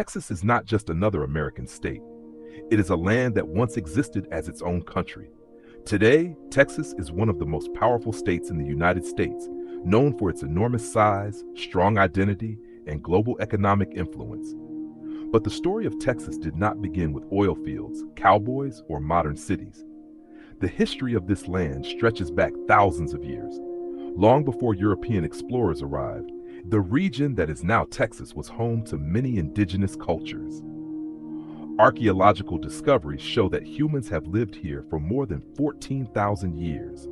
Texas is not just another American state. It is a land that once existed as its own country. Today, Texas is one of the most powerful states in the United States, known for its enormous size, strong identity, and global economic influence. But the story of Texas did not begin with oil fields, cowboys, or modern cities. The history of this land stretches back thousands of years. Long before European explorers arrived, the region that is now Texas was home to many indigenous cultures. Archaeological discoveries show that humans have lived here for more than 14,000 years.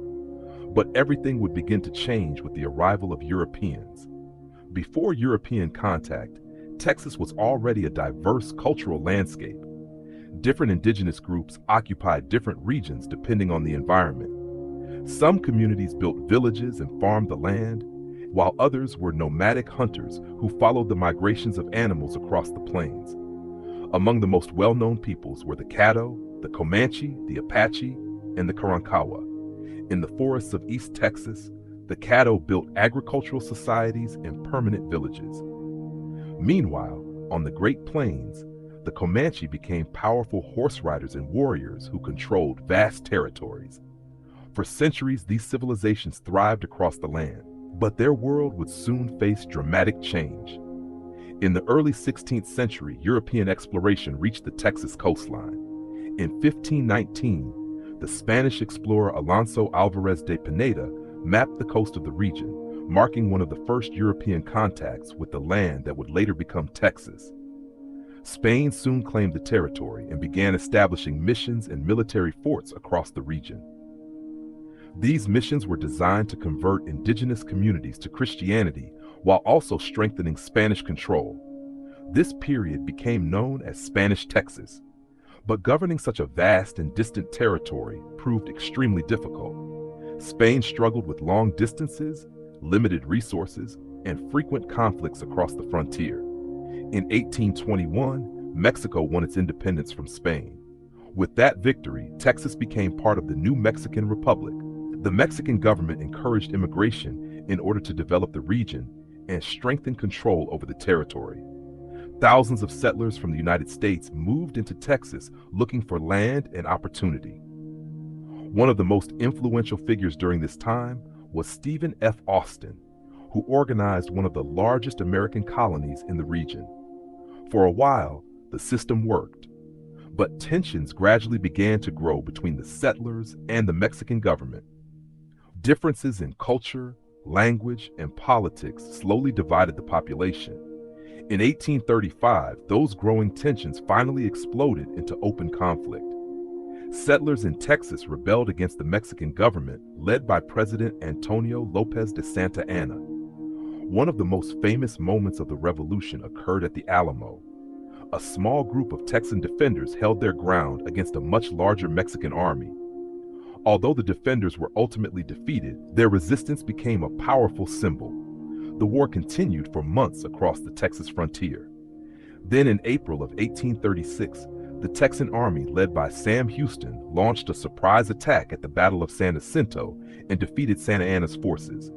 But everything would begin to change with the arrival of Europeans. Before European contact, Texas was already a diverse cultural landscape. Different indigenous groups occupied different regions depending on the environment. Some communities built villages and farmed the land, while others were nomadic hunters who followed the migrations of animals across the plains. Among the most well-known peoples were the Caddo, the Comanche, the Apache, and the Karankawa. In the forests of East Texas, the Caddo built agricultural societies and permanent villages. Meanwhile, on the Great Plains, the Comanche became powerful horse riders and warriors who controlled vast territories. For centuries, these civilizations thrived across the land, but their world would soon face dramatic change. In the early 16th century, European exploration reached the Texas coastline. In 1519, the Spanish explorer Alonso Alvarez de Pineda mapped the coast of the region, marking one of the first European contacts with the land that would later become Texas. Spain soon claimed the territory and began establishing missions and military forts across the region. These missions were designed to convert indigenous communities to Christianity while also strengthening Spanish control. This period became known as Spanish Texas. But governing such a vast and distant territory proved extremely difficult. Spain struggled with long distances, limited resources, and frequent conflicts across the frontier. In 1821, Mexico won its independence from Spain. With that victory, Texas became part of the new Mexican Republic. The Mexican government encouraged immigration in order to develop the region and strengthen control over the territory. Thousands of settlers from the United States moved into Texas looking for land and opportunity. One of the most influential figures during this time was Stephen F. Austin, who organized one of the largest American colonies in the region. For a while, the system worked, but tensions gradually began to grow between the settlers and the Mexican government. Differences in culture, language, and politics slowly divided the population. In 1835, those growing tensions finally exploded into open conflict. Settlers in Texas rebelled against the Mexican government, led by President Antonio Lopez de Santa Anna. One of the most famous moments of the revolution occurred at the Alamo. A small group of Texan defenders held their ground against a much larger Mexican army. Although the defenders were ultimately defeated, their resistance became a powerful symbol. The war continued for months across the Texas frontier. Then in April of 1836, the Texan army led by Sam Houston launched a surprise attack at the Battle of San Jacinto and defeated Santa Anna's forces.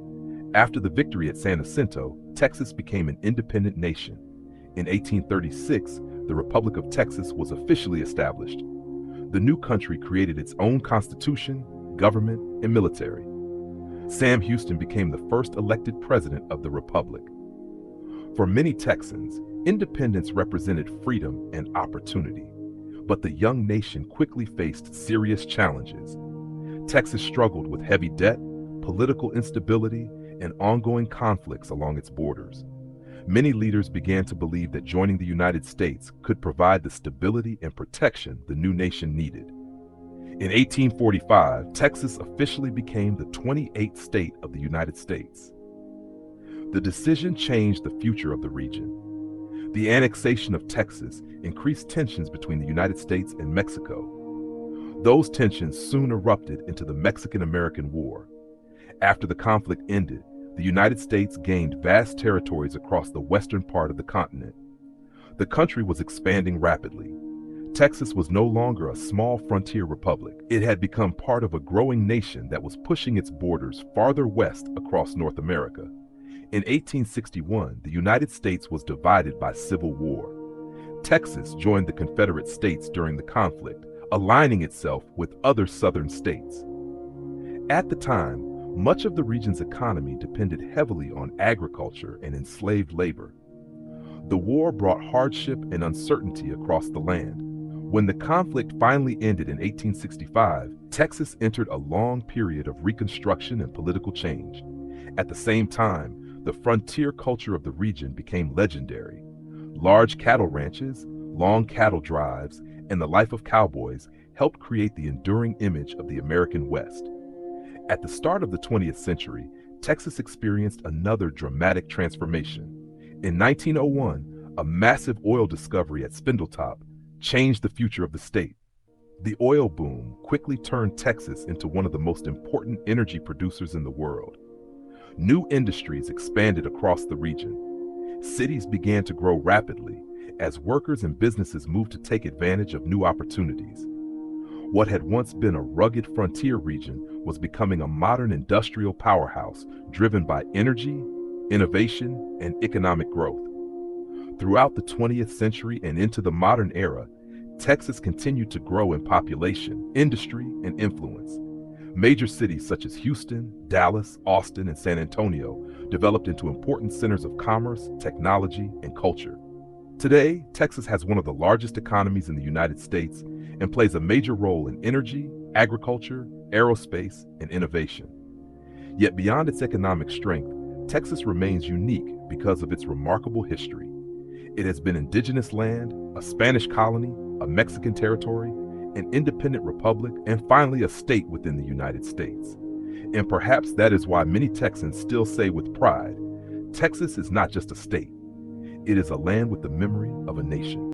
After the victory at San Jacinto, Texas became an independent nation. In 1836, the Republic of Texas was officially established. The new country created its own constitution, government, and military. Sam Houston became the first elected president of the republic. For many Texans, independence represented freedom and opportunity. But the young nation quickly faced serious challenges. Texas struggled with heavy debt, political instability, and ongoing conflicts along its borders. Many leaders began to believe that joining the United States could provide the stability and protection the new nation needed. In 1845, Texas officially became the 28th state of the United States. The decision changed the future of the region. The annexation of Texas increased tensions between the United States and Mexico. Those tensions soon erupted into the Mexican-American War. After the conflict ended, the United States gained vast territories across the western part of the continent. The country was expanding rapidly. Texas was no longer a small frontier republic. It had become part of a growing nation that was pushing its borders farther west across North America. In 1861, the United States was divided by civil war. Texas joined the Confederate States during the conflict, aligning itself with other southern states. At the time, much of the region's economy depended heavily on agriculture and enslaved labor. The war brought hardship and uncertainty across the land. When the conflict finally ended in 1865, Texas entered a long period of reconstruction and political change. At the same time, the frontier culture of the region became legendary. Large cattle ranches, long cattle drives, and the life of cowboys helped create the enduring image of the American West. At the start of the 20th century, Texas experienced another dramatic transformation. In 1901, a massive oil discovery at Spindletop changed the future of the state. The oil boom quickly turned Texas into one of the most important energy producers in the world. New industries expanded across the region. Cities began to grow rapidly as workers and businesses moved to take advantage of new opportunities. What had once been a rugged frontier region was becoming a modern industrial powerhouse driven by energy, innovation, and economic growth. Throughout the 20th century and into the modern era, Texas continued to grow in population, industry, and influence. Major cities such as Houston, Dallas, Austin, and San Antonio developed into important centers of commerce, technology, and culture. Today, Texas has one of the largest economies in the United States and plays a major role in energy, agriculture, aerospace, and innovation. Yet beyond its economic strength, Texas remains unique because of its remarkable history. It has been indigenous land, a Spanish colony, a Mexican territory, an independent republic, and finally a state within the United States. And perhaps that is why many Texans still say with pride, Texas is not just a state, it is a land with the memory of a nation.